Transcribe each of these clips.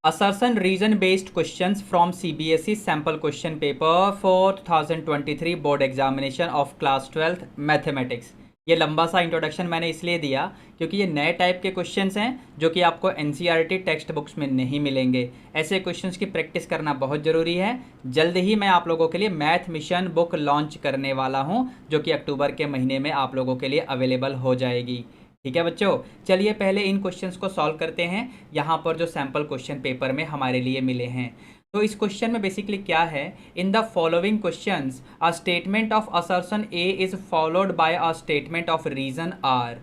assertion reason based questions from CBSE sample question paper for 2023 board examination of class 12th mathematics। ये लंबा सा introduction मैंने इसलिए दिया क्योंकि ये नए टाइप के क्वेश्चंस हैं जो कि आपको एनसीईआरटी टेक्स्ट बुक्स में नहीं मिलेंगे। ऐसे क्वेश्चंस की प्रैक्टिस करना बहुत ज़रूरी है। जल्द ही मैं आप लोगों के लिए मैथ मिशन बुक लॉन्च करने वाला हूं जो कि अक्टूबर के महीने में आप लोगों के लिए अवेलेबल हो जाएगी। ठीक है बच्चों, चलिए पहले इन क्वेश्चंस को सॉल्व करते हैं यहाँ पर जो सैम्पल क्वेश्चन पेपर में हमारे लिए मिले हैं। तो इस क्वेश्चन में बेसिकली क्या है, in the following questions a statement of assertion A is followed by a statement of reason R,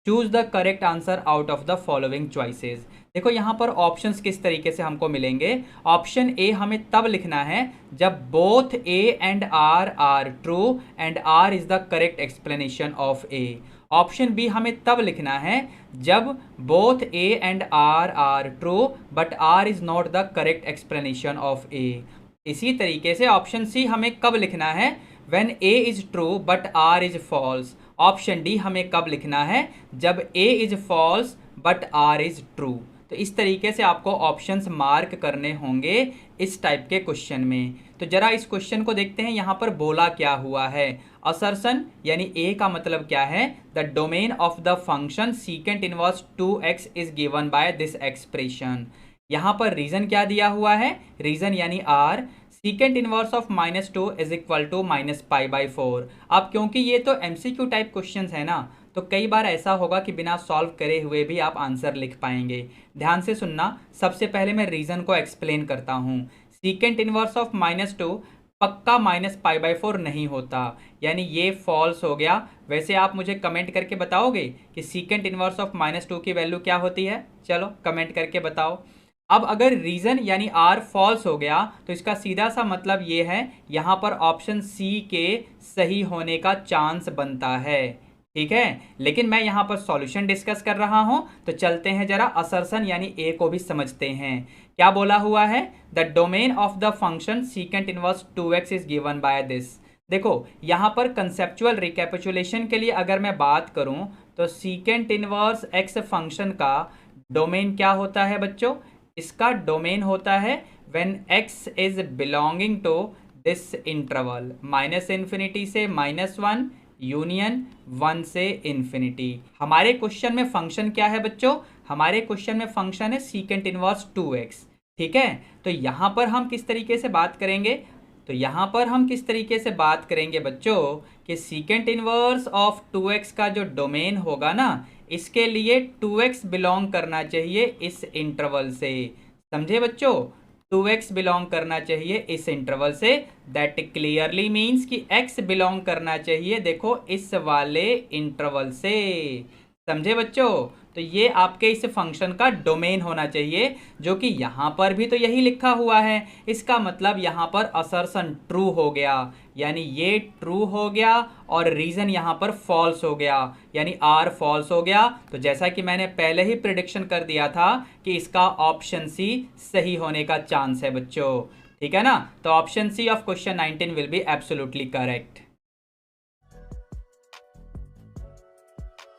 choose the correct answer out of the following choices. देखो यहाँ पर ऑप्शंस किस तरीके से हमको मिलेंगे। ऑप्शन ए हमें तब लिखना है जब both A and R are true and R is the correct explanation of A. Option B हमें तब लिखना है जब both A and R are true but R is not the correct explanation of A. इसी तरीके से option C हमें कब लिखना है, when A is true but R is false. Option D हमें कब लिखना है, जब A is false but R is true. तो इस तरीके से आपको ऑप्शंस मार्क करने होंगे इस टाइप के क्वेश्चन में। तो जरा इस क्वेश्चन को देखते हैं, यहाँ पर बोला क्या हुआ है। असर्शन यानी ए का मतलब क्या है, the domain of the function secant inverse 2x is given by this expression. यहाँ पर रीजन क्या दिया हुआ है, रीजन यानी R, secant inverse of -2 is equal to -π/4। अब क्योंकि ये तो एमसीक्यू टाइप क्वेश्चन है ना, तो कई बार ऐसा होगा कि बिना सॉल्व करे हुए भी आप आंसर लिख पाएंगे। ध्यान से सुनना, सबसे पहले मैं रीजन को एक्सप्लेन करता हूँ। सीकेंट इनवर्स ऑफ -2 पक्का -π/4 नहीं होता, यानी ये फॉल्स हो गया। वैसे आप मुझे कमेंट करके बताओगे कि सीकेंट इनवर्स ऑफ -2 की वैल्यू क्या होती है, चलो कमेंट करके बताओ। अब अगर रीजन यानी आर फॉल्स हो गया तो इसका सीधा सा मतलब ये है, यहाँ पर ऑप्शन सी के सही होने का चांस बनता है। ठीक है, लेकिन मैं यहाँ पर सॉल्यूशन डिस्कस कर रहा हूँ, तो चलते हैं जरा असर्शन यानी ए को भी समझते हैं। क्या बोला हुआ है, the domain of the function secant inverse 2x is given by this. देखो यहाँ पर कंसेप्चुअल रिकैपिचुलेशन के लिए अगर मैं बात करूँ तो सीकेंट इनवर्स x फंक्शन का डोमेन क्या होता है बच्चों, इसका डोमेन होता है when x is belonging to this interval -∞ से -1 यूनियन 1 से इन्फिनिटी। हमारे क्वेश्चन में फंक्शन क्या है बच्चों, हमारे क्वेश्चन में फंक्शन है सीकेंट इनवर्स 2x। ठीक है, तो यहाँ पर हम किस तरीके से बात करेंगे, तो यहाँ पर हम किस तरीके से बात करेंगे बच्चों कि सीकेंट इनवर्स ऑफ 2x का जो डोमेन होगा ना, इसके लिए 2x बिलोंग करना चाहिए इस इंटरवल से। समझे बच्चों, 2x बिलोंग करना चाहिए इस इंटरवल से। दैट क्लियरली मीन्स कि x बिलोंग करना चाहिए देखो इस वाले इंटरवल से। समझे बच्चों, तो ये आपके इस फंक्शन का डोमेन होना चाहिए, जो कि यहाँ पर भी तो यही लिखा हुआ है। इसका मतलब यहाँ पर असर्शन ट्रू हो गया, यानी ये ट्रू हो गया और रीजन यहाँ पर फॉल्स हो गया, यानी आर फॉल्स हो गया। तो जैसा कि मैंने पहले ही प्रिडिक्शन कर दिया था कि इसका ऑप्शन सी सही होने का चांस है बच्चों। ठीक है ना, तो option C of question 19 will be absolutely correct.